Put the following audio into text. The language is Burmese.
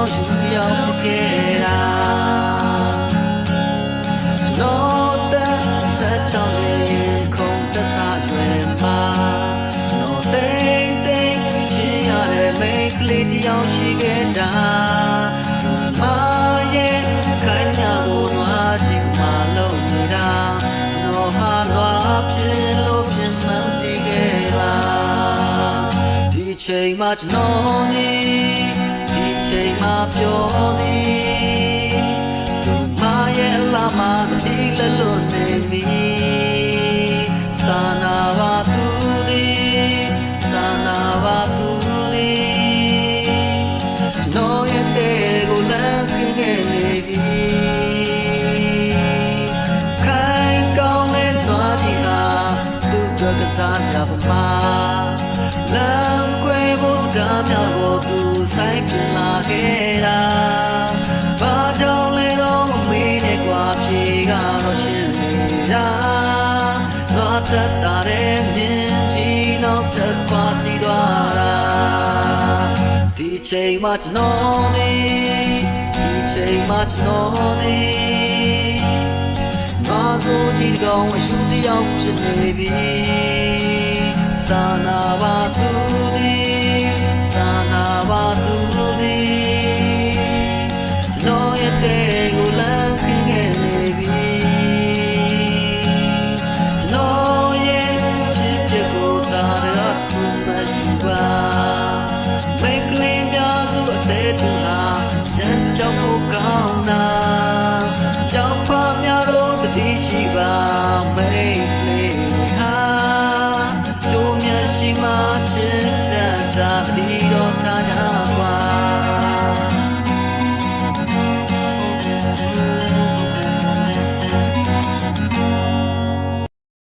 င်းယူရောက်ခဲ့တာနော်တဲ့ဆက်ချောင်းလေးခုံတက်စားတွင်ပါနော်တိတ်တိတ်ချင်ရတဲ့မိန်းကလေးတယောက်ရှိခဲ့တာမာရဲ့ခိုင်ညာကိုနွားချင်မှလုံးနေတာနော်ဟာနွားဖြစ်လို့ဖြစ်မှန်းသိခဲ့လားဒီချိန်မှကျွန်တော်နေဒီချိန်မှပြောနေသူမရဲ့လာမတိလလွန်နေပြီသာနာပါသူလေးသာနာပါသူလေးကျွန်တော်ရဲ့တဲ့ကိုလမ်းခင်းခဲ့နေပြီခိုင်ကောင်းတဲ့သွားဒီဟာသူ့ကစားကြပါမှာလမ်းကွယ်ဖို့ဓာတ်မြောက်ကိုသူဆိုင်ပြလာခဲ့တာဘာကြောင့်လဲတော့မမေးနဲ့ကွာဖြေကတော့ရှင်းနေတာတော့တတ်တာတဲ့မြင်ကြည့်တော့တက်ပါစီသွားတာဒီချိန်မှကျွန်တော်နေဒီချိန်မှကျွန်တော်နေငါဆိုကြည့်ကောင်းအရှူတယောက်ဖြစ်နေပြီသာနာပါသူသည်သာနာပါသူသည်ကျွန်တော်ရဲ့တဲ့ကိုလမ်းခင်းခဲ့နေပြီကျွန်တော်ရဲ့ဖြစ်ဖြစ်ကိုသာရသူမရှိပါမိတ်ကလေးများစုအသေးတူဟာတန်းကြောက်ဖို့ကောင်းတာကြောက်ပါများတော့တတိရှိပါမိတ်ကလေးဟာကျိုးမြတ်ရှိမှချစ်တတ်တာဒီတော့ခါကြပါ